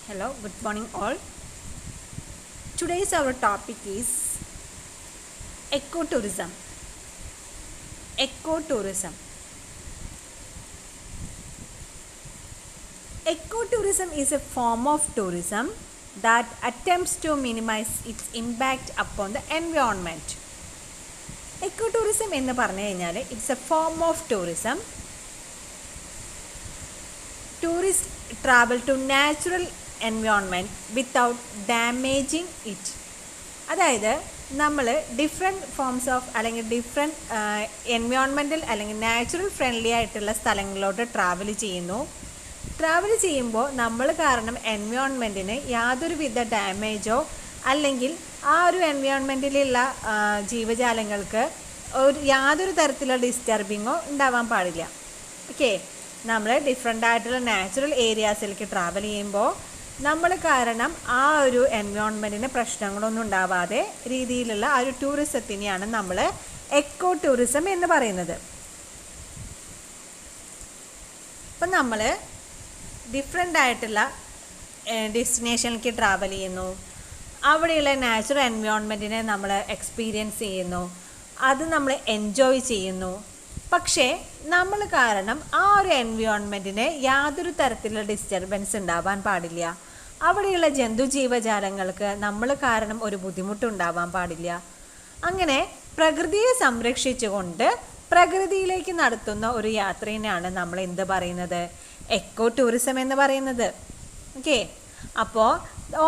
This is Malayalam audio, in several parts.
Hello, good morning all. Today's our topic is ecotourism. Ecotourism. Ecotourism is a form of tourism that attempts to minimize its impact upon the environment. Ecotourism എന്ന് പറഞ്ഞു കഴിഞ്ഞാൽ it's A form of tourism. Tourists travel to natural environment without damaging it. അതായത് നമ്മൾ ഡിഫറെൻറ്റ് ഫോംസ് ഓഫ് അല്ലെങ്കിൽ ഡിഫറെൻറ്റ് എൻവയോൺമെൻറ്റൽ അല്ലെങ്കിൽ നാച്ചുറൽ ഫ്രണ്ട്ലി ആയിട്ടുള്ള സ്ഥലങ്ങളിലോട്ട് ട്രാവൽ ചെയ്യുമ്പോൾ നമ്മൾ കാരണം എൻവയോൺമെൻറ്റിന് യാതൊരുവിധ ഡാമേജോ അല്ലെങ്കിൽ ആ ഒരു എൻവയോൺമെൻറ്റിലുള്ള ജീവജാലങ്ങൾക്ക് യാതൊരു തരത്തിലുള്ള ഡിസ്റ്റർബിങ്ങോ ഉണ്ടാവാൻ പാടില്ല. ഓക്കെ, നമ്മൾ ഡിഫറെൻ്റ് ആയിട്ടുള്ള നാച്ചുറൽ ഏരിയാസിലേക്ക് ട്രാവൽ ചെയ്യുമ്പോൾ നമ്മൾ കാരണം ആ ഒരു എൻവയോൺമെൻറ്റിന് പ്രശ്നങ്ങളൊന്നും ഉണ്ടാവാതെ രീതിയിലുള്ള ആ ഒരു ടൂറിസത്തിനെയാണ് നമ്മൾ എക്കോ ടൂറിസം എന്ന് പറയുന്നത്. അപ്പം നമ്മൾ ഡിഫറെൻ്റ് ആയിട്ടുള്ള ഡെസ്റ്റിനേഷനിലേക്ക് ട്രാവൽ ചെയ്യുന്നു, അവിടെയുള്ള നാച്ചുറൽ എൻവയോൺമെൻറ്റിനെ നമ്മൾ എക്സ്പീരിയൻസ് ചെയ്യുന്നു, അത് നമ്മൾ എൻജോയ് ചെയ്യുന്നു. പക്ഷേ നമ്മൾ കാരണം ആ ഒരു എൻവയോൺമെൻറ്റിന് യാതൊരു തരത്തിലുള്ള ഡിസ്റ്റർബൻസ് ഉണ്ടാവാൻ പാടില്ല. അവിടെയുള്ള ജന്തുജീവജാലങ്ങൾക്ക് നമ്മൾ കാരണം ഒരു ബുദ്ധിമുട്ടുണ്ടാവാൻ പാടില്ല. അങ്ങനെ പ്രകൃതിയെ സംരക്ഷിച്ചുകൊണ്ട് പ്രകൃതിയിലേക്ക് നടത്തുന്ന ഒരു യാത്രയിനാണ് നമ്മൾ എന്ത് പറയുന്നത്, എക്കോ ടൂറിസം എന്ന് പറയുന്നത്. ഓക്കെ, അപ്പോൾ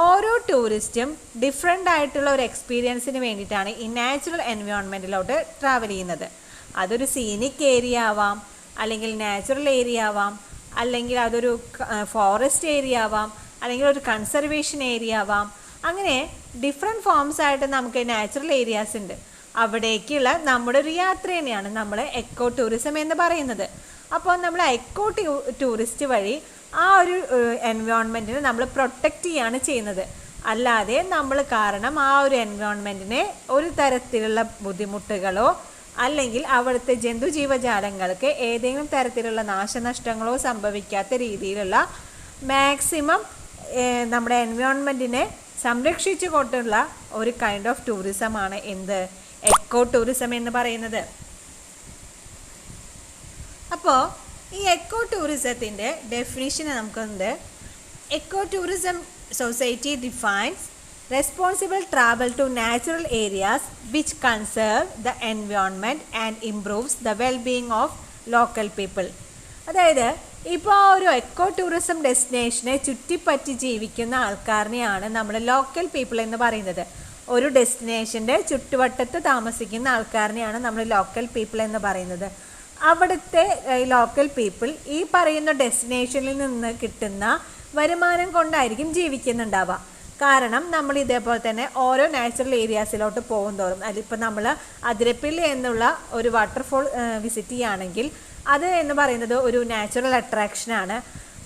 ഓരോ ടൂറിസ്റ്റും ഡിഫറെൻ്റ് ആയിട്ടുള്ള ഒരു എക്സ്പീരിയൻസിന് വേണ്ടിയിട്ടാണ് ഈ നാച്ചുറൽ എൻവയോൺമെൻറ്റിലോട്ട് ട്രാവൽ ചെയ്യുന്നത്. അതൊരു സീനിക് ഏരിയ ആവാം, അല്ലെങ്കിൽ നാച്ചുറൽ ഏരിയ ആവാം, അല്ലെങ്കിൽ അതൊരു ഫോറസ്റ്റ് ഏരിയ ആവാം, അല്ലെങ്കിൽ ഒരു കൺസർവേഷൻ ഏരിയ ആവാം. അങ്ങനെ ഡിഫറെൻറ്റ് ഫോംസ് ആയിട്ട് നമുക്ക് നാച്ചുറൽ ഏരിയാസ് ഉണ്ട്. അവിടേക്കുള്ള നമ്മുടെ ഒരു യാത്ര തന്നെയാണ് നമ്മൾ എക്കോ ടൂറിസം എന്ന് പറയുന്നത്. അപ്പോൾ നമ്മൾ എക്കോ ടൂറിസ്റ്റ് വഴി ആ ഒരു എൻവയോൺമെൻറ്റിനെ നമ്മൾ പ്രൊട്ടക്റ്റ് ചെയ്യാണ് ചെയ്യുന്നത്. അല്ലാതെ നമ്മൾ കാരണം ആ ഒരു എൻവയോൺമെൻറ്റിനെ ഒരു തരത്തിലുള്ള ബുദ്ധിമുട്ടുകളോ അല്ലെങ്കിൽ അവിടുത്തെ ജന്തുജീവജാലങ്ങൾക്ക് ഏതെങ്കിലും തരത്തിലുള്ള നാശനഷ്ടങ്ങളോ സംഭവിക്കാത്ത രീതിയിലുള്ള മാക്സിമം നമ്മുടെ എൻവയോൺമെൻറ്റിനെ സംരക്ഷിച്ചു കൊണ്ടുള്ള ഒരു കൈൻഡ് ഓഫ് ടൂറിസമാണ് എന്ത്, എക്കോ ടൂറിസം എന്ന് പറയുന്നത്. അപ്പോൾ ഈ എക്കോ ടൂറിസത്തിൻ്റെ ഡെഫിനിഷന് നമുക്കുണ്ട്. Eco tourism society defines responsible travel to natural areas which conserve the environment and improves the well-being of local people. അതായത് ഇപ്പോൾ ആ ഒരു എക്കോ ടൂറിസം ഡെസ്റ്റിനേഷനെ ചുറ്റിപ്പറ്റി ജീവിക്കുന്ന ആൾക്കാരനെയാണ് നമ്മൾ ലോക്കൽ പീപ്പിൾ എന്ന് പറയുന്നത്. ഒരു ഡെസ്റ്റിനേഷൻ്റെ ചുറ്റുവട്ടത്ത് താമസിക്കുന്ന ആൾക്കാരനെയാണ് നമ്മൾ ലോക്കൽ പീപ്പിൾ എന്ന് പറയുന്നത്. അവിടുത്തെ ലോക്കൽ പീപ്പിൾ ഈ പറയുന്ന ഡെസ്റ്റിനേഷനിൽ നിന്ന് കിട്ടുന്ന വരുമാനം കൊണ്ടായിരിക്കും ജീവിക്കുന്നുണ്ടാവുക. കാരണം നമ്മൾ ഇതേപോലെ തന്നെ ഓരോ നാച്ചുറൽ ഏരിയാസിലോട്ട് പോകും തോറും, അതിലിപ്പോൾ നമ്മൾ അതിരപ്പള്ളി എന്നുള്ള ഒരു വാട്ടർഫോൾ വിസിറ്റ് ചെയ്യുകയാണെങ്കിൽ അത് എന്ന് പറയുന്നത് ഒരു നാച്ചുറൽ അട്രാക്ഷനാണ്.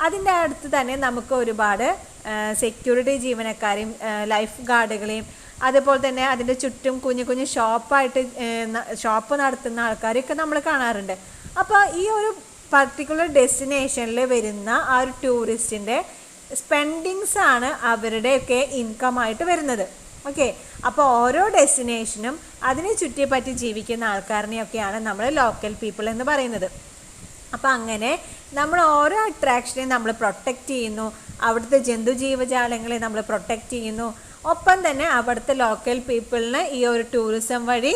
അതിൻ്റെ അടുത്ത് തന്നെ നമുക്ക് ഒരുപാട് സെക്യൂരിറ്റി ജീവനക്കാരെയും ലൈഫ് ഗാർഡുകളെയും അതുപോലെ തന്നെ അതിൻ്റെ ചുറ്റും കുഞ്ഞു കുഞ്ഞു ഷോപ്പ് നടത്തുന്ന ആൾക്കാരെയൊക്കെ നമ്മൾ കാണാറുണ്ട്. അപ്പോൾ ഈ ഒരു പർട്ടിക്കുലർ ഡെസ്റ്റിനേഷനിൽ വരുന്ന ആ ഒരു ടൂറിസ്റ്റിൻ്റെ സ്പെൻഡിങ്സ് ആണ് അവരുടെയൊക്കെ ഇൻകം ആയിട്ട് വരുന്നത്. ഓക്കെ, അപ്പോൾ ഓരോ ഡെസ്റ്റിനേഷനും അതിനെ ചുറ്റിപ്പറ്റി ജീവിക്കുന്ന ആൾക്കാരനെയൊക്കെയാണ് നമ്മൾ ലോക്കൽ പീപ്പിൾ എന്ന് പറയുന്നത്. അപ്പോൾ അങ്ങനെ നമ്മൾ ഓരോ അട്രാക്ഷനെയും നമ്മൾ പ്രൊട്ടക്റ്റ് ചെയ്യുന്നു, അവിടുത്തെ ജന്തുജീവജാലങ്ങളെ നമ്മൾ പ്രൊട്ടക്റ്റ് ചെയ്യുന്നു, ഒപ്പം തന്നെ അവിടുത്തെ ലോക്കൽ പീപ്പിളിന് ഈ ഒരു ടൂറിസം വഴി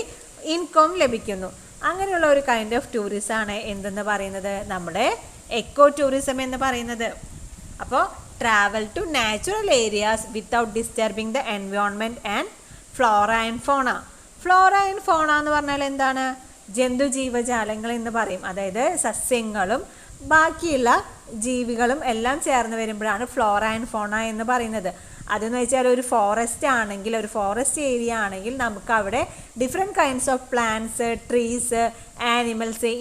ഇൻകം ലഭിക്കുന്നു. അങ്ങനെയുള്ള ഒരു കൈൻഡ് ഓഫ് ടൂറിസമാണ് എന്തെന്ന് പറയുന്നത്, നമ്മുടെ എക്കോ ടൂറിസം എന്ന് പറയുന്നത്. അപ്പോൾ travel to natural areas without disturbing the environment and flora and fauna. Flora and fauna എന്ന് പറഞ്ഞാൽ എന്താണ്, ജന്തുജീവജാലങ്ങൾ എന്ന് പറയും. അതായത് സസ്യങ്ങളും ബാക്കിയുള്ള ജീവികളും എല്ലാം ചേർന്ന് വരുമ്പോഴാണ് ഫ്ലോറ ആൻഡ് ഫോണ എന്ന് പറയുന്നത്. അതെന്ന് വെച്ചാൽ ഒരു ഫോറസ്റ്റ് ആണെങ്കിൽ, ഒരു ഫോറസ്റ്റ് ഏരിയ ആണെങ്കിൽ നമുക്ക് അവിടെ different kinds of plants, trees, animals,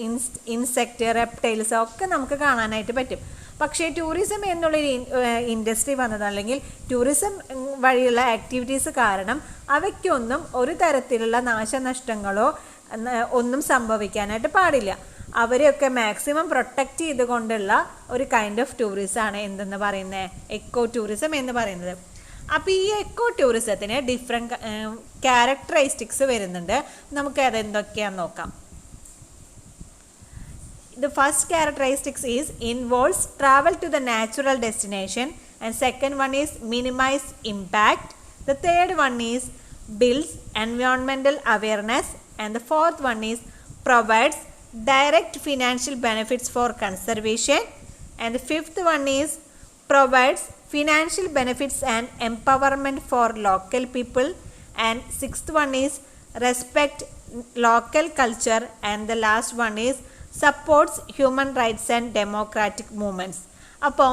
insect, reptiles ഒക്കെ നമുക്ക് കാണാനായിട്ട് പറ്റും. പക്ഷേ ടൂറിസം എന്നുള്ളൊരു ഇൻഡസ്ട്രി വന്നത് അല്ലെങ്കിൽ ടൂറിസം വഴിയുള്ള ആക്ടിവിറ്റീസ് കാരണം അവയ്ക്കൊന്നും ഒരു തരത്തിലുള്ള നാശനഷ്ടങ്ങളോ ഒന്നും സംഭവിക്കാനായിട്ട് പാടില്ല. അവരെയൊക്കെ മാക്സിമം പ്രൊട്ടക്റ്റ് ചെയ്തുകൊണ്ടുള്ള ഒരു കൈൻഡ് ഓഫ് ടൂറിസമാണ് എന്തെന്ന് പറയുന്നത്, എക്കോ ടൂറിസം എന്ന് പറയുന്നത്. അപ്പോൾ ഈ എക്കോ ടൂറിസത്തിന് ഡിഫറെൻറ്റ് ക്യാരക്ടറിസ്റ്റിക്സ് വരുന്നുണ്ട്. നമുക്ക് അതെന്തൊക്കെയാണെന്ന് നോക്കാം. The first characteristics is involves travel to the natural destination, and second one is minimize impact. The third one is builds environmental awareness, and the fourth one is provides direct financial benefits for conservation, and the fifth one is provides financial benefits and empowerment for local people, and sixth one is respect local culture, and the last one is supports human rights and democratic movements. അപ്പോൾ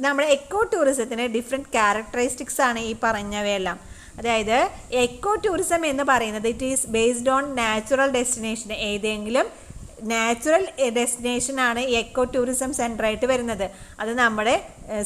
നമ്മുടെ എക്കോ ടൂറിസത്തിന് ഡിഫറെൻറ്റ് ക്യാരക്ടറിസ്റ്റിക്സ് ആണ് ഈ പറഞ്ഞവയെല്ലാം. അതായത് എക്കോ ടൂറിസം എന്ന് പറയുന്നത് it is based on natural destination. ഏതെങ്കിലും നാച്ചുറൽ ഡെസ്റ്റിനേഷനാണ് ഈ എക്കോ ടൂറിസം സെൻ്ററായിട്ട് വരുന്നത്. അത് നമ്മുടെ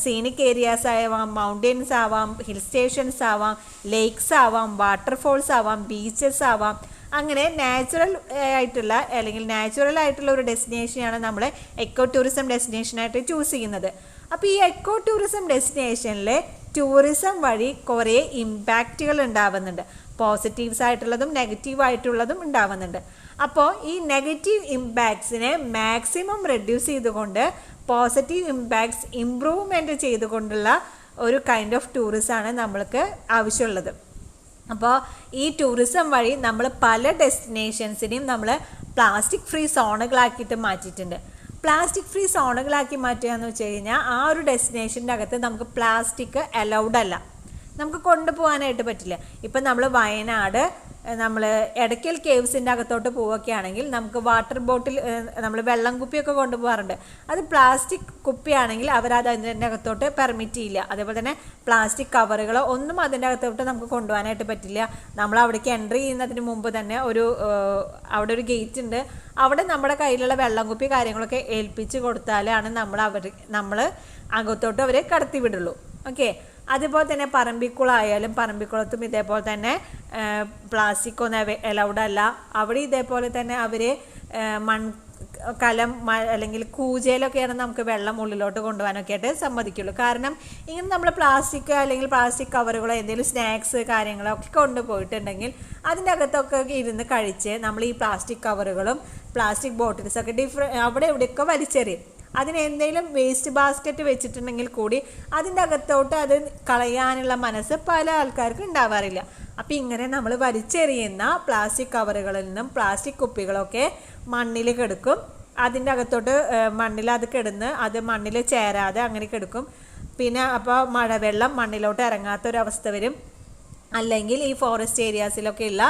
സീനിക് ഏരിയാസ് ആവാം, മൗണ്ടെയിൻസ് ആവാം, ഹിൽ സ്റ്റേഷൻസ് ആവാം, ലേക്സ് ആവാം, വാട്ടർഫോൾസ് ആവാം, ബീച്ചസ് ആവാം. അങ്ങനെ നാച്ചുറൽ ആയിട്ടുള്ള അല്ലെങ്കിൽ നാച്ചുറൽ ആയിട്ടുള്ള ഒരു ഡെസ്റ്റിനേഷനാണ് നമ്മൾ എക്കോ ടൂറിസം ഡെസ്റ്റിനേഷനായിട്ട് ചൂസ് ചെയ്യുന്നത്. അപ്പോൾ ഈ എക്കോ ടൂറിസം ഡെസ്റ്റിനേഷനിൽ ടൂറിസം വഴി കുറേ ഇമ്പാക്റ്റുകൾ ഉണ്ടാവുന്നുണ്ട്. പോസിറ്റീവ്സ് ആയിട്ടുള്ളതും നെഗറ്റീവ് ആയിട്ടുള്ളതും ഉണ്ടാവുന്നുണ്ട്. അപ്പോൾ ഈ നെഗറ്റീവ് ഇമ്പാക്ട്സിനെ മാക്സിമം റെഡ്യൂസ് ചെയ്തുകൊണ്ട് പോസിറ്റീവ് ഇമ്പാക്ട്സ് ഇംപ്രൂവ്മെൻറ്റ് ചെയ്തുകൊണ്ടുള്ള ഒരു കൈൻഡ് ഓഫ് ടൂറിസമാണ് നമ്മൾക്ക് ആവശ്യമുള്ളത്. അപ്പോൾ ഈ ടൂറിസം വഴി നമ്മൾ പല ഡെസ്റ്റിനേഷൻസിനെയും നമ്മൾ പ്ലാസ്റ്റിക് ഫ്രീ സോണുകളാക്കിയിട്ട് മാറ്റിയിട്ടുണ്ട്. പ്ലാസ്റ്റിക് ഫ്രീ സോണുകളാക്കി മാറ്റുക എന്ന് വെച്ച് കഴിഞ്ഞാൽ ആ ഒരു ഡെസ്റ്റിനേഷൻ്റെ അകത്ത് നമുക്ക് പ്ലാസ്റ്റിക് അലൗഡ് അല്ല, നമുക്ക് കൊണ്ടുപോകാനായിട്ട് പറ്റില്ല. ഇപ്പം നമ്മൾ വയനാട് നമ്മൾ എടക്കൽ കേവ്സിൻ്റെ അകത്തോട്ട് പോവുകയാണെങ്കിൽ നമുക്ക് വാട്ടർ ബോട്ടിൽ നമ്മൾ വെള്ളം കുപ്പിയൊക്കെ കൊണ്ടുപോകാറുണ്ട്. അത് പ്ലാസ്റ്റിക് കുപ്പിയാണെങ്കിൽ അവരത് അതിൻ്റെ അകത്തോട്ട് പെർമിറ്റ് ചെയ്യില്ല. അതേപോലെ തന്നെ പ്ലാസ്റ്റിക് കവറുകളോ ഒന്നും അതിൻ്റെ അകത്തോട്ട് നമുക്ക് കൊണ്ടുപോകാനായിട്ട് പറ്റില്ല. നമ്മൾ അവിടേക്ക് എൻട്രി ചെയ്യുന്നതിന് മുമ്പ് തന്നെ അവിടെ ഒരു ഗേറ്റ് ഉണ്ട്. അവിടെ നമ്മുടെ കയ്യിലുള്ള വെള്ളം കുപ്പി കാര്യങ്ങളൊക്കെ ഏൽപ്പിച്ച് കൊടുത്താലാണ് നമ്മൾ അകത്തോട്ട് അവരെ കടത്തി വിടുള്ളൂ. ഓക്കെ. അതുപോലെ തന്നെ പറമ്പിക്കുളമായാലും പറമ്പിക്കുളത്തും ഇതേപോലെ തന്നെ പ്ലാസ്റ്റിക് ഒന്നും അലൗഡ് അല്ല. അവിടെ ഇതേപോലെ തന്നെ അവർ കലം അല്ലെങ്കിൽ കൂജയിലൊക്കെയാണ് നമുക്ക് വെള്ളം ഉള്ളിലോട്ട് കൊണ്ടുപോകാനൊക്കെ ആയിട്ട് സമ്മതിക്കുള്ളൂ. കാരണം ഇങ്ങനെ നമ്മൾ പ്ലാസ്റ്റിക് അല്ലെങ്കിൽ പ്ലാസ്റ്റിക് കവറുകളോ എന്തെങ്കിലും സ്നാക്സ് കാര്യങ്ങളൊക്കെ കൊണ്ടുപോയിട്ടുണ്ടെങ്കിൽ അതിൻ്റെ അകത്തൊക്കെ ഇരുന്ന് കഴിച്ച് നമ്മൾ ഈ പ്ലാസ്റ്റിക് കവറുകളും പ്ലാസ്റ്റിക് ബോട്ടിൽസൊക്കെ അവിടെ ഇവിടെയൊക്കെ വലിച്ചെറിയും. അതിന് എന്തെങ്കിലും വേസ്റ്റ് ബാസ്ക്കറ്റ് വെച്ചിട്ടുണ്ടെങ്കിൽ കൂടി അതിൻ്റെ അകത്തോട്ട് അത് കളയാനുള്ള മനസ്സ് പല ആൾക്കാർക്കും ഉണ്ടാവാറില്ല. അപ്പോൾ ഇങ്ങനെ നമ്മൾ വലിച്ചെറിയുന്ന പ്ലാസ്റ്റിക് കവറുകളിൽ നിന്നും പ്ലാസ്റ്റിക് കുപ്പികളൊക്കെ മണ്ണിൽ കിടക്കും. അതിൻ്റെ അകത്തോട്ട് മണ്ണിൽ അത് കിടന്ന് അത് മണ്ണിൽ ചേരാതെ അങ്ങനെ കിടക്കും. പിന്നെ അപ്പോൾ മഴവെള്ളം മണ്ണിലോട്ട് ഇറങ്ങാത്തൊരവസ്ഥ വരും. അല്ലെങ്കിൽ ഈ ഫോറസ്റ്റ് ഏരിയാസിലൊക്കെ ഉള്ള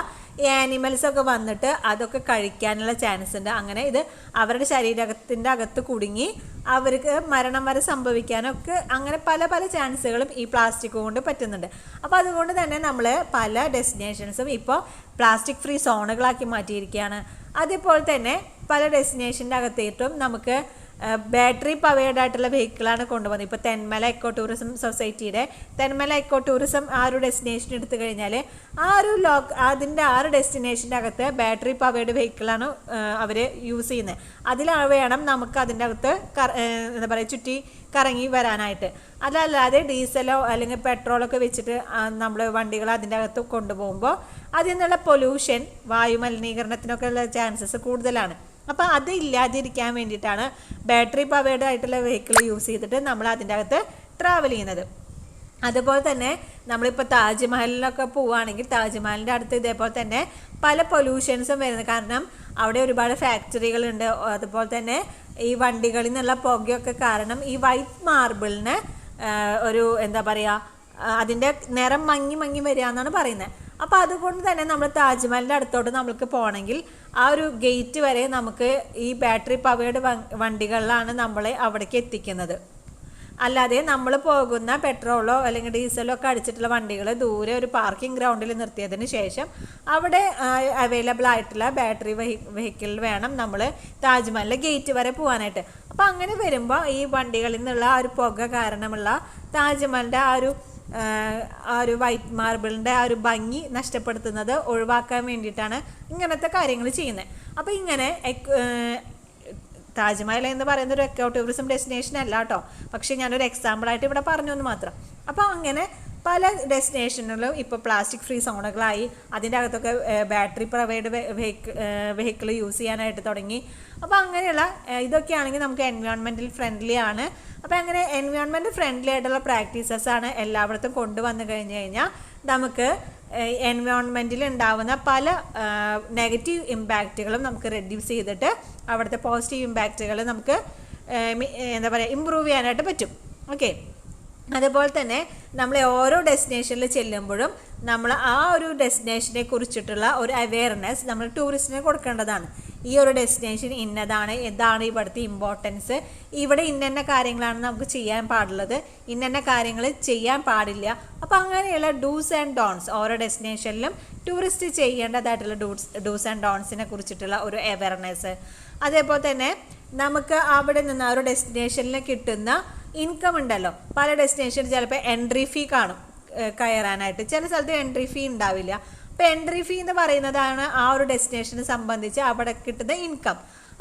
ഈ ആനിമൽസൊക്കെ വന്നിട്ട് അതൊക്കെ കഴിക്കാനുള്ള ചാൻസ് ഉണ്ട്. അങ്ങനെ ഇത് അവരുടെ ശരീരത്തിൻ്റെ അകത്ത് കുടുങ്ങി അവർക്ക് മരണം വരെ സംഭവിക്കാനൊക്കെ അങ്ങനെ പല പല ചാൻസുകളും ഈ പ്ലാസ്റ്റിക് കൊണ്ട് പറ്റുന്നുണ്ട്. അപ്പോൾ അതുകൊണ്ട് തന്നെ നമ്മൾ പല ഡെസ്റ്റിനേഷൻസും ഇപ്പോൾ പ്ലാസ്റ്റിക് ഫ്രീ സോണുകളാക്കി മാറ്റിയിരിക്കുകയാണ്. അതേപോലെ തന്നെ പല ഡെസ്റ്റിനേഷൻ്റെ അകത്തേറ്റും നമുക്ക് ബാറ്ററി പവേർഡ് ആയിട്ടുള്ള വെഹിക്കിളാണ് കൊണ്ടുപോകുന്നത്. ഇപ്പോൾ തെന്മല എക്കോ ടൂറിസം സൊസൈറ്റിയുടെ തെന്മല എക്കോ ടൂറിസം ആ ഒരു ഡെസ്റ്റിനേഷൻ എടുത്തു കഴിഞ്ഞാൽ അതിൻ്റെ 6 ഡെസ്റ്റിനേഷൻ്റെ അകത്ത് ബാറ്ററി പവേർഡ് വെഹിക്കിളാണ് അവർ യൂസ് ചെയ്യുന്നത്. വേണം നമുക്ക് അതിൻ്റെ അകത്ത് എന്താ പറയുക ചുറ്റി കറങ്ങി വരാനായിട്ട്. അതല്ലാതെ ഡീസലോ അല്ലെങ്കിൽ പെട്രോളൊക്കെ വെച്ചിട്ട് നമ്മൾ വണ്ടികൾ അതിൻ്റെ അകത്ത് കൊണ്ടുപോകുമ്പോൾ അതിൽ നിന്നുള്ള പൊല്യൂഷൻ വായു മലിനീകരണത്തിനൊക്കെ ഉള്ള ചാൻസസ് കൂടുതലാണ്. അപ്പോൾ അത് ഇല്ലാതിരിക്കാൻ വേണ്ടിയിട്ടാണ് ബാറ്ററി പവേർഡ് ആയിട്ടുള്ള വെഹിക്കിൾ യൂസ് ചെയ്തിട്ട് നമ്മൾ അതിൻ്റെ അകത്ത് ട്രാവൽ ചെയ്യുന്നത്. അതുപോലെ തന്നെ നമ്മളിപ്പോൾ താജ്മഹലിലൊക്കെ പോവുകയാണെങ്കിൽ താജ്മഹലിൻ്റെ അടുത്ത് ഇതേപോലെ തന്നെ പല പൊല്യൂഷൻസും വരുന്നത്. കാരണം അവിടെ ഒരുപാട് ഫാക്ടറികളുണ്ട്. അതുപോലെ തന്നെ ഈ വണ്ടികളിൽ നിന്നുള്ള പുകയൊക്കെ കാരണം ഈ വൈറ്റ് മാർബിളിന് ഒരു എന്താ പറയുക അതിൻ്റെ നിറം മങ്ങി വരിക എന്നാണ് പറയുന്നത്. അപ്പോൾ അതുകൊണ്ട് തന്നെ നമ്മൾ താജ്മഹലിൻ്റെ അടുത്തോട്ട് നമ്മൾക്ക് പോകണമെങ്കിൽ ആ ഒരു ഗേറ്റ് വരെ നമുക്ക് ഈ ബാറ്ററി പവേർഡ് വണ്ടികളിലാണ് നമ്മളെ അവിടേക്ക് എത്തിക്കുന്നത്. അല്ലാതെ നമ്മൾ പോകുന്ന പെട്രോളോ അല്ലെങ്കിൽ ഡീസലോ ഒക്കെ അടിച്ചിട്ടുള്ള വണ്ടികൾ ദൂരെ ഒരു പാർക്കിംഗ് ഗ്രൗണ്ടിൽ നിർത്തിയതിന് ശേഷം അവിടെ അവൈലബിൾ ആയിട്ടുള്ള ബാറ്ററി വെഹിക്കിളിൽ വേണം നമ്മൾ താജ്മഹലിലെ ഗേറ്റ് വരെ പോകാനായിട്ട്. അപ്പോൾ അങ്ങനെ വരുമ്പോൾ ഈ വണ്ടികളിൽ നിന്നുള്ള ആ ഒരു പുക കാരണമുള്ള താജ്മഹലിൻ്റെ ആ ഒരു വൈറ്റ് മാർബിളിൻ്റെ ആ ഒരു ഭംഗി നഷ്ടപ്പെടുത്തുന്നത് ഒഴിവാക്കാൻ വേണ്ടിയിട്ടാണ് ഇങ്ങനത്തെ കാര്യങ്ങൾ ചെയ്യുന്നത്. അപ്പോൾ ഇങ്ങനെ താജ്മഹൽ എന്ന് പറയുന്ന ഒരു എക്കോ ടൂറിസം ഡെസ്റ്റിനേഷൻ അല്ല കേട്ടോ, പക്ഷേ ഞാനൊരു എക്സാമ്പിളായിട്ട് ഇവിടെ പറഞ്ഞു എന്ന് മാത്രം. അപ്പോൾ അങ്ങനെ പല ഡെസ്റ്റിനേഷനിലും ഇപ്പോൾ പ്ലാസ്റ്റിക് ഫ്രീ സോണുകളായി, അതിൻ്റെ അകത്തൊക്കെ ബാറ്ററി പ്രൊവൈഡ് വെഹിക്കിൾ യൂസ് ചെയ്യാനായിട്ട് തുടങ്ങി. അപ്പോൾ അങ്ങനെയുള്ള ഇതൊക്കെയാണെങ്കിൽ നമുക്ക് എൻവയോൺമെൻറ്റൽ ഫ്രണ്ട്ലി ആണ്. അപ്പോൾ അങ്ങനെ എൻവയോൺമെൻറ്റ് ഫ്രണ്ട്ലി ആയിട്ടുള്ള പ്രാക്ടീസസാണ് എല്ലായിടത്തും കൊണ്ടുവന്നു കഴിഞ്ഞ് കഴിഞ്ഞാൽ നമുക്ക് എൻവയോൺമെൻറ്റിൽ ഉണ്ടാവുന്ന പല നെഗറ്റീവ് ഇമ്പാക്റ്റുകളും നമുക്ക് റെഡ്യൂസ് ചെയ്തിട്ട് അവിടുത്തെ പോസിറ്റീവ് ഇമ്പാക്റ്റുകൾ നമുക്ക് എന്താ പറയുക ഇമ്പ്രൂവ് ചെയ്യാനായിട്ട് പറ്റും. ഓക്കെ, അതുപോലെ തന്നെ നമ്മൾ ഓരോ ഡെസ്റ്റിനേഷനിൽ ചെല്ലുമ്പോഴും നമ്മൾ ആ ഒരു ഡെസ്റ്റിനേഷനെ കുറിച്ചിട്ടുള്ള ഒരു അവെയർനെസ് നമ്മൾ ടൂറിസ്റ്റിന് കൊടുക്കേണ്ടതാണ്. ഈ ഒരു ഡെസ്റ്റിനേഷൻ ഇന്നതാണ്, എന്താണ് ഇവിടുത്തെ ഇമ്പോർട്ടൻസ്, ഇവിടെ ഇന്ന കാര്യങ്ങളാണ് നമുക്ക് ചെയ്യാൻ പാടുള്ളത്, ഇന്ന കാര്യങ്ങൾ ചെയ്യാൻ പാടില്ല. അപ്പോൾ അങ്ങനെയുള്ള ഡൂസ് ആൻഡ് ഡോൺസ് ഓരോ ഡെസ്റ്റിനേഷനിലും ടൂറിസ്റ്റ് ചെയ്യേണ്ടതായിട്ടുള്ള ഡൂസ് ആൻഡ് ഡോൺസിനെ കുറിച്ചിട്ടുള്ള ഒരു അവെയർനെസ്. അതേപോലെ തന്നെ നമുക്ക് അവിടെ നിന്ന് ആ ഒരു ഡെസ്റ്റിനേഷനിൽ കിട്ടുന്ന ഇൻകം ഉണ്ടല്ലോ. പല ഡെസ്റ്റിനേഷനിൽ ചിലപ്പോൾ എൻട്രി ഫീ കാണും കയറാനായിട്ട്, ചില സ്ഥലത്ത് എൻട്രി ഫീ ഉണ്ടാവില്ല. അപ്പോൾ എൻട്രി ഫീ എന്ന് പറയുന്നതാണ് ആ ഒരു ഡെസ്റ്റിനേഷനെ സംബന്ധിച്ച് അവിടെ കിട്ടുന്ന ഇൻകം.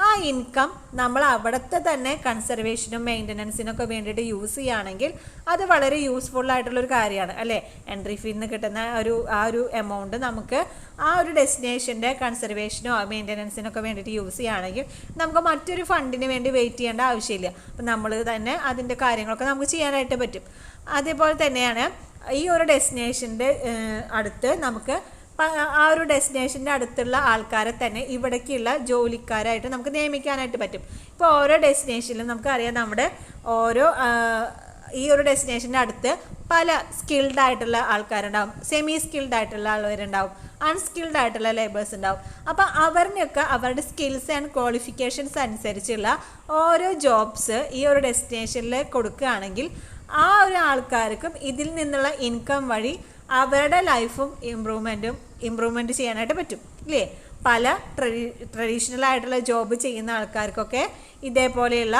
ആ ഇൻകം നമ്മൾ അവിടുത്തെ തന്നെ കൺസർവേഷനും മെയിൻ്റനൻസിനൊക്കെ വേണ്ടിയിട്ട് യൂസ് ചെയ്യുകയാണെങ്കിൽ അത് വളരെ യൂസ്ഫുൾ ആയിട്ടുള്ളൊരു കാര്യമാണ് അല്ലേ. എൻട്രി ഫീ നിന്ന് കിട്ടുന്ന ആ ഒരു എമൗണ്ട് നമുക്ക് ആ ഒരു ഡെസ്റ്റിനേഷൻ്റെ കൺസർവേഷനോ മെയിൻ്റനൻസിനൊക്കെ വേണ്ടിയിട്ട് യൂസ് ചെയ്യുകയാണെങ്കിൽ നമുക്ക് മറ്റൊരു ഫണ്ടിന് വേണ്ടി വെയിറ്റ് ചെയ്യേണ്ട ആവശ്യമില്ല. അപ്പം നമ്മൾ തന്നെ അതിൻ്റെ കാര്യങ്ങളൊക്കെ നമുക്ക് ചെയ്യാനായിട്ട് പറ്റും. അതേപോലെ തന്നെയാണ് ഈ ഒരു ഡെസ്റ്റിനേഷൻ്റെ അടുത്ത് നമുക്ക് ആ ഒരു ഡെസ്റ്റിനേഷൻ്റെ അടുത്തുള്ള ആൾക്കാരെ തന്നെ ഇവിടേക്കുള്ള ജോലിക്കാരായിട്ട് നമുക്ക് നിയമിക്കാനായിട്ട് പറ്റും. ഇപ്പോൾ ഓരോ ഡെസ്റ്റിനേഷനിലും നമുക്കറിയാം നമ്മുടെ ഓരോ ഈ ഒരു ഡെസ്റ്റിനേഷൻ്റെ അടുത്ത് പല സ്കിൽഡ് ആയിട്ടുള്ള ആൾക്കാരുണ്ടാവും, സെമി സ്കിൽഡ് ആയിട്ടുള്ള ആൾക്കാരുണ്ടാവും, അൺസ്കിൽഡ് ആയിട്ടുള്ള ലേബേഴ്സ് ഉണ്ടാവും. അപ്പോൾ അവരിനൊക്കെ അവരുടെ സ്കിൽസ് ആൻഡ് ക്വാളിഫിക്കേഷൻസ് അനുസരിച്ചുള്ള ഓരോ ജോബ്സ് ഈ ഒരു ഡെസ്റ്റിനേഷനിൽ കൊടുക്കുകയാണെങ്കിൽ ആ ഒരു ആൾക്കാർക്കും ഇതിൽ നിന്നുള്ള ഇൻകം വഴി അവരുടെ ലൈഫും ഇമ്പ്രൂവ്മെൻറ്റ് ചെയ്യാനായിട്ട് പറ്റും ഇല്ലേ. പല ട്രഡീഷണൽ ആയിട്ടുള്ള ജോബ് ചെയ്യുന്ന ആൾക്കാർക്കൊക്കെ ഇതേപോലെയുള്ള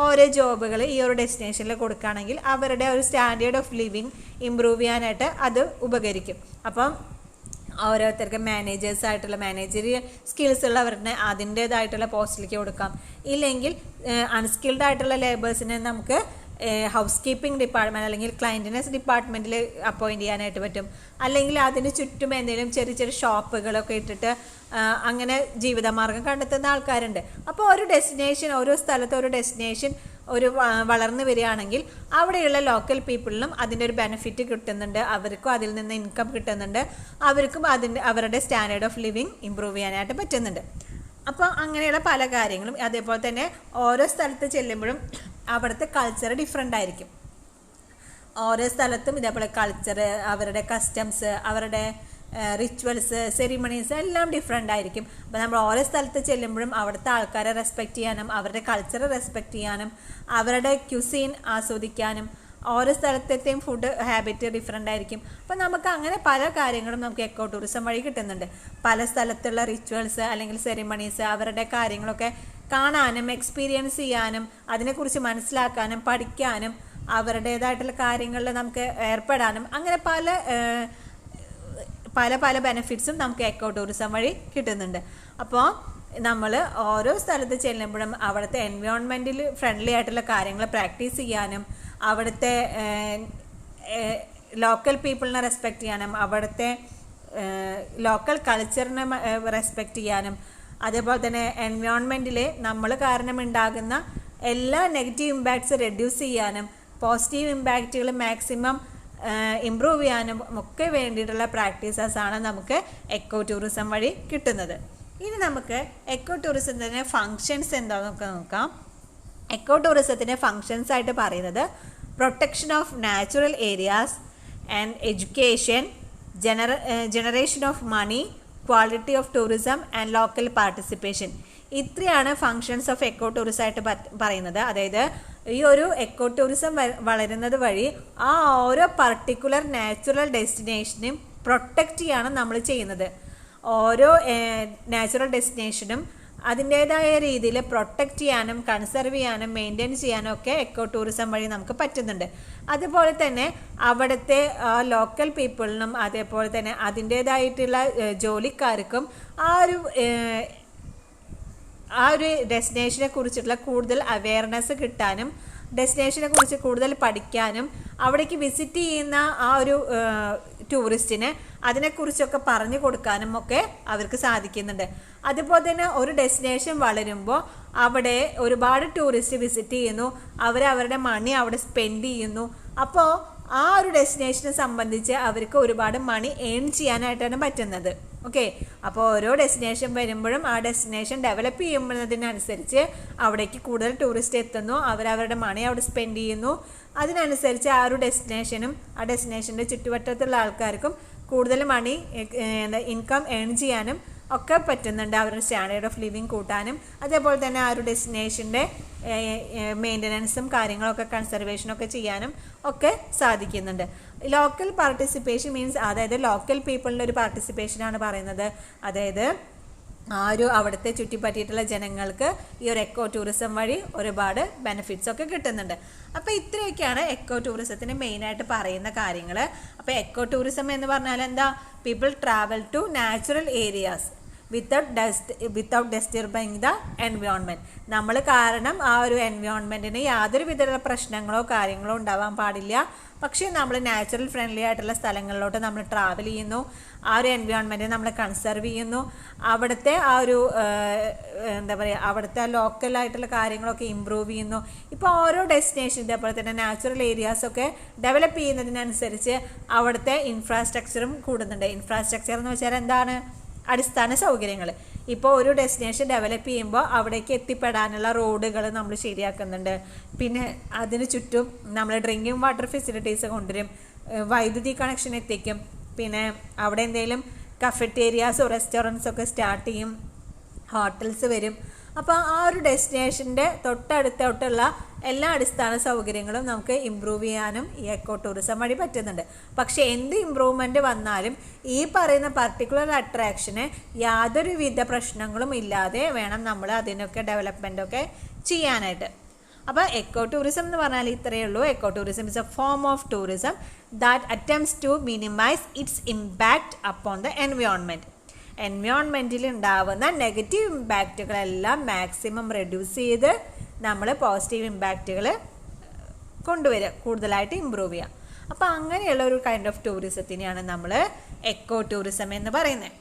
ഓരോ ജോബുകൾ ഈ ഒരു ഡെസ്റ്റിനേഷനിൽ കൊടുക്കുകയാണെങ്കിൽ അവരുടെ ഒരു സ്റ്റാൻഡേർഡ് ഓഫ് ലിവിങ് ഇമ്പ്രൂവ് ചെയ്യാനായിട്ട് അത് ഉപകരിക്കും. അപ്പം ഓരോരുത്തർക്ക് മാനേജറിയൽ സ്കിൽസ് ഉള്ളവരുടെ അതിൻ്റേതായിട്ടുള്ള പോസ്റ്റിലേക്ക് കൊടുക്കാം. ഇല്ലെങ്കിൽ അൺസ്കിൽഡ് ആയിട്ടുള്ള ലേബേഴ്സിനെ നമുക്ക് ഹൗസ് കീപ്പിംഗ് ഡിപ്പാർട്ട്മെൻറ്റ് അല്ലെങ്കിൽ ക്ലയൻറ്റിനെസ് ഡിപ്പാർട്ട്മെൻറ്റിൽ അപ്പോയിൻറ്റ് ചെയ്യാനായിട്ട് പറ്റും. അല്ലെങ്കിൽ അതിന് ചുറ്റും എന്തെങ്കിലും ചെറിയ ചെറിയ ഷോപ്പുകളൊക്കെ ഇട്ടിട്ട് അങ്ങനെ ജീവിതമാർഗം കണ്ടെത്തുന്ന ആൾക്കാരുണ്ട്. അപ്പോൾ ഓരോ സ്ഥലത്ത് ഒരു ഡെസ്റ്റിനേഷൻ വളർന്നു വരികയാണെങ്കിൽ അവിടെയുള്ള ലോക്കൽ പീപ്പിളിനും അതിൻ്റെ ഒരു ബെനിഫിറ്റ് കിട്ടുന്നുണ്ട്, അവർക്കും അതിൽ നിന്ന് ഇൻകം കിട്ടുന്നുണ്ട്, അവർക്കും അവരുടെ സ്റ്റാൻഡേർഡ് ഓഫ് ലിവിങ് ഇമ്പ്രൂവ് ചെയ്യാനായിട്ട് പറ്റുന്നുണ്ട്. അപ്പോൾ അങ്ങനെയുള്ള പല കാര്യങ്ങളും. അതേപോലെ തന്നെ ഓരോ സ്ഥലത്ത് ചെല്ലുമ്പോഴും അവിടുത്തെ കൾച്ചർ ഡിഫറെൻ്റ് ആയിരിക്കും. ഓരോ സ്ഥലത്തും ഇതേപോലെ കൾച്ചർ, അവരുടെ കസ്റ്റംസ്, അവരുടെ റിച്വൽസ്, സെറിമണീസ് എല്ലാം ഡിഫറെൻ്റ് ആയിരിക്കും. അപ്പോൾ നമ്മൾ ഓരോ സ്ഥലത്ത് ചെല്ലുമ്പോഴും അവിടുത്തെ ആൾക്കാരെ റെസ്പെക്റ്റ് ചെയ്യാനും അവരുടെ കൾച്ചറെ റെസ്പെക്റ്റ് ചെയ്യാനും അവരുടെ ക്യുസീൻ ആസ്വദിക്കാനും ഓരോ സ്ഥലത്തെയും ഫുഡ് ഹാബിറ്റ് ഡിഫറെൻ്റ് ആയിരിക്കും. അപ്പോൾ നമുക്ക് അങ്ങനെ പല കാര്യങ്ങളും നമുക്ക് എക്കോ ടൂറിസം വഴി കിട്ടുന്നുണ്ട്. പല സ്ഥലത്തുള്ള റിച്വൽസ് അല്ലെങ്കിൽ സെറിമണീസ് അവരുടെ കാര്യങ്ങളൊക്കെ കാണാനും എക്സ്പീരിയൻസ് ചെയ്യാനും അതിനെക്കുറിച്ച് മനസ്സിലാക്കാനും പഠിക്കാനും അവരുടേതായിട്ടുള്ള കാര്യങ്ങളിൽ നമുക്ക് ഏർപ്പെടാനും അങ്ങനെ പല ബെനിഫിറ്റ്സും നമുക്ക് എക്കോ ടൂറിസം വഴി കിട്ടുന്നുണ്ട്. അപ്പോൾ നമ്മൾ ഓരോ സ്ഥലത്ത് ചെല്ലുമ്പോഴും അവിടുത്തെ എൻവയോൺമെൻറ്റിൽ ഫ്രണ്ട്ലി ആയിട്ടുള്ള കാര്യങ്ങൾ പ്രാക്ടീസ് ചെയ്യാനും അവിടുത്തെ ലോക്കൽ പീപ്പിളിനെ റെസ്പെക്റ്റ് ചെയ്യാനും അവിടുത്തെ ലോക്കൽ കൾച്ചറിനെ റെസ്പെക്റ്റ് ചെയ്യാനും അതേപോലെ തന്നെ എൻവയോൺമെൻറ്റിൽ നമ്മൾ കാരണമുണ്ടാകുന്ന എല്ലാ നെഗറ്റീവ് ഇമ്പാക്ട്സ് റെഡ്യൂസ് ചെയ്യാനും പോസിറ്റീവ് ഇമ്പാക്റ്റുകൾ മാക്സിമം ഇമ്പ്രൂവ് ചെയ്യാനും ഒക്കെ വേണ്ടിയിട്ടുള്ള പ്രാക്ടീസസാണ് നമുക്ക് എക്കോ ടൂറിസം വഴി കിട്ടുന്നത്. ഇനി നമുക്ക് എക്കോ ടൂറിസത്തിൻ്റെ ഫങ്ഷൻസ് എന്താണെന്നൊക്കെ നോക്കാം. എക്കോ ടൂറിസത്തിൻ്റെ ഫങ്ഷൻസ് ആയിട്ട് പറയുന്നത് protection of natural areas and education, generation of money, quality of tourism and local participation. ഇത്രയാണ് ഫങ്ഷൻസ് ഓഫ് എക്കോ ടൂറിസം ആയിട്ട് പറയുന്നത്. അതായത് ഈ ഒരു എക്കോ ടൂറിസം വളരുന്നത് വഴി ആ ഓരോ പർട്ടിക്കുലർ നാച്ചുറൽ ഡെസ്റ്റിനേഷനും പ്രൊട്ടക്റ്റ് ചെയ്യാണ് നമ്മൾ ചെയ്യുന്നത്. ഓരോ നാച്ചുറൽ ഡെസ്റ്റിനേഷനും അതിൻ്റേതായ രീതിയിൽ പ്രൊട്ടക്റ്റ് ചെയ്യാനും കൺസർവ് ചെയ്യാനും മെയിൻറ്റെയിൻ ചെയ്യാനും ഒക്കെ എക്കോ ടൂറിസം വഴി നമുക്ക് പറ്റുന്നുണ്ട്. അതുപോലെ തന്നെ അവിടുത്തെ ലോക്കൽ പീപ്പിളിനും അതേപോലെ തന്നെ അതിൻ്റേതായിട്ടുള്ള ജോലിക്കാർക്കും ആ ഒരു ആ ഒരു ഡെസ്റ്റിനേഷനെ കുറിച്ചിട്ടുള്ള കൂടുതൽ അവയർനെസ് കിട്ടാനും ഡെസ്റ്റിനേഷനെ കുറിച്ച് കൂടുതൽ പഠിക്കാനും അവിടേക്ക് വിസിറ്റ് ചെയ്യുന്ന ആ ഒരു ടൂറിസ്റ്റിന് അതിനെക്കുറിച്ചൊക്കെ പറഞ്ഞു കൊടുക്കാനും ഒക്കെ അവർക്ക് സാധിക്കുന്നുണ്ട്. അതുപോലെ തന്നെ ഒരു ഡെസ്റ്റിനേഷൻ വളരുമ്പോൾ അവിടെ ഒരുപാട് ടൂറിസ്റ്റ് വിസിറ്റ് ചെയ്യുന്നു, അവരുടെ മണി അവിടെ സ്പെൻഡ് ചെയ്യുന്നു. അപ്പോൾ ആ ഒരു ഡെസ്റ്റിനേഷനെ സംബന്ധിച്ച് അവർക്ക് ഒരുപാട് മണി ഏൺ ചെയ്യാനായിട്ടാണ് പറ്റുന്നത്. ഓക്കെ, അപ്പോൾ ഓരോ ഡെസ്റ്റിനേഷൻ വരുമ്പോഴും ആ ഡെസ്റ്റിനേഷൻ ഡെവലപ്പ് ചെയ്യുന്നതിനനുസരിച്ച് അവിടേക്ക് കൂടുതൽ ടൂറിസ്റ്റ് എത്തുന്നു, അവരവരുടെ മണി അവിടെ സ്പെൻഡ് ചെയ്യുന്നു. അതിനനുസരിച്ച് ആ ഒരു ഡെസ്റ്റിനേഷനും ആ ഡെസ്റ്റിനേഷൻ്റെ ചുറ്റുവട്ടത്തുള്ള ആൾക്കാർക്കും കൂടുതൽ മണി ഇൻകം ഏൺ ചെയ്യാനും ഒക്കെ പറ്റുന്നുണ്ട്, അവരുടെ സ്റ്റാൻഡേർഡ് ഓഫ് ലിവിങ് കൂട്ടാനും. അതേപോലെ തന്നെ ആ ഒരു ഡെസ്റ്റിനേഷൻ്റെ മെയിൻ്റനൻസും കാര്യങ്ങളൊക്കെ കൺസർവേഷനൊക്കെ ചെയ്യാനും ഒക്കെ സാധിക്കുന്നുണ്ട്. ലോക്കൽ പാർട്ടിസിപ്പേഷൻ മീൻസ് അതായത് ലോക്കൽ പീപ്പിളിൻ്റെ ഒരു പാർട്ടിസിപ്പേഷനാണ് പറയുന്നത്. അതായത് ആ ഒരു അവിടുത്തെ ചുറ്റിപ്പറ്റിയിട്ടുള്ള ജനങ്ങൾക്ക് ഈ ഒരു എക്കോ ടൂറിസം വഴി ഒരുപാട് ബെനിഫിറ്റ്സ് ഒക്കെ കിട്ടുന്നുണ്ട്. അപ്പോൾ ഇത്രയൊക്കെയാണ് എക്കോ ടൂറിസത്തിന് മെയിനായിട്ട് പറയുന്ന കാര്യങ്ങൾ. അപ്പോൾ എക്കോ ടൂറിസം എന്ന് പറഞ്ഞാൽ എന്താ? People travel to natural areas without disturbing the environment. നമ്മൾ കാരണം ആ ഒരു എൻവയോൺമെൻറ്റിന് യാതൊരു വിധത്തിലുള്ള പ്രശ്നങ്ങളോ കാര്യങ്ങളോ ഉണ്ടാവാൻ പാടില്ല. പക്ഷേ നമ്മൾ നാച്ചുറൽ ഫ്രണ്ട്ലി ആയിട്ടുള്ള സ്ഥലങ്ങളിലോട്ട് നമ്മൾ ട്രാവൽ ചെയ്യുന്നു, ആ ഒരു എൻവയോൺമെൻറ്റിനെ നമ്മൾ കൺസർവ് ചെയ്യുന്നു, അവിടുത്തെ ആ ഒരു എന്താ പറയുക അവിടുത്തെ ലോക്കലായിട്ടുള്ള കാര്യങ്ങളൊക്കെ ഇമ്പ്രൂവ് ചെയ്യുന്നു. ഇപ്പോൾ ഓരോ ഡെസ്റ്റിനേഷൻ ഇതേപോലെ തന്നെ നാച്ചുറൽ ഏരിയാസൊക്കെ ഡെവലപ്പ് ചെയ്യുന്നതിനനുസരിച്ച് അവിടുത്തെ ഇൻഫ്രാസ്ട്രക്ചറും കൂടുന്നുണ്ട്. ഇൻഫ്രാസ്ട്രക്ചർ എന്ന് വെച്ചാൽ എന്താണ്? അടിസ്ഥാന സൗകര്യങ്ങൾ. ഇപ്പോൾ ഒരു ഡെസ്റ്റിനേഷൻ ഡെവലപ്പ് ചെയ്യുമ്പോൾ അവിടേക്ക് എത്തിപ്പെടാനുള്ള റോഡുകൾ നമ്മൾ ശരിയാക്കുന്നുണ്ട്. പിന്നെ അതിന് ചുറ്റും നമ്മൾ ഡ്രിങ്കിങ് വാട്ടർ ഫെസിലിറ്റീസ് കൊണ്ടുവരും, വൈദ്യുതി കണക്ഷൻ എത്തിക്കും, പിന്നെ അവിടെ എന്തെങ്കിലും കഫറ്റേരിയാസോ റെസ്റ്റോറൻറ്റ്സൊക്കെ സ്റ്റാർട്ട് ചെയ്യും, ഹോട്ടൽസ് വരും. അപ്പോൾ ആ ഒരു ഡെസ്റ്റിനേഷൻ്റെ തൊട്ടടുത്തോട്ടുള്ള എല്ലാ അടിസ്ഥാന സൗകര്യങ്ങളും നമുക്ക് ഇമ്പ്രൂവ് ചെയ്യാനും ഈ എക്കോ ടൂറിസം വഴി പറ്റുന്നുണ്ട്. പക്ഷേ എന്ത് ഇമ്പ്രൂവ്മെൻറ്റ് വന്നാലും ഈ പറയുന്ന പർട്ടിക്കുലർ അട്രാക്ഷന് യാതൊരുവിധ പ്രശ്നങ്ങളും ഇല്ലാതെ വേണം നമ്മൾ അതിനൊക്കെ ഡെവലപ്മെൻറ്റൊക്കെ ചെയ്യാനായിട്ട്. അപ്പോൾ എക്കോ ടൂറിസം എന്ന് പറഞ്ഞാൽ ഇത്രയേ ഉള്ളൂ. Eco tourism is a form of tourism that attempts to minimise its impact upon the environment. എൻവയോൺമെൻറ്റിൽ ഉണ്ടാവുന്ന നെഗറ്റീവ് ഇമ്പാക്റ്റുകളെല്ലാം മാക്സിമം റെഡ്യൂസ് ചെയ്ത് നമ്മൾ പോസിറ്റീവ് ഇമ്പാക്റ്റുകൾ കൊണ്ടുവരിക, കൂടുതലായിട്ട് ഇമ്പ്രൂവ് ചെയ്യുക. അപ്പോൾ അങ്ങനെയുള്ള ഒരു കൈൻഡ് ഓഫ് ടൂറിസത്തിനെയാണ് നമ്മൾ എക്കോ ടൂറിസം എന്ന് പറയുന്നത്.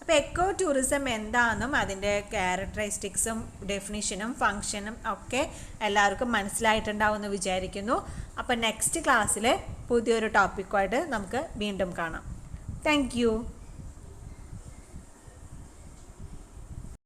അപ്പോൾ എക്കോ ടൂറിസം എന്താണെന്നും അതിൻ്റെ ക്യാരക്ടറിസ്റ്റിക്സും ഡെഫിനിഷനും ഫങ്ഷനും ഒക്കെ എല്ലാവർക്കും മനസ്സിലായിട്ടുണ്ടാവുമെന്ന് വിചാരിക്കുന്നു. അപ്പോൾ നെക്സ്റ്റ് ക്ലാസ്സിൽ പുതിയൊരു ടോപ്പിക്കുമായിട്ട് നമുക്ക് വീണ്ടും കാണാം. Thank you.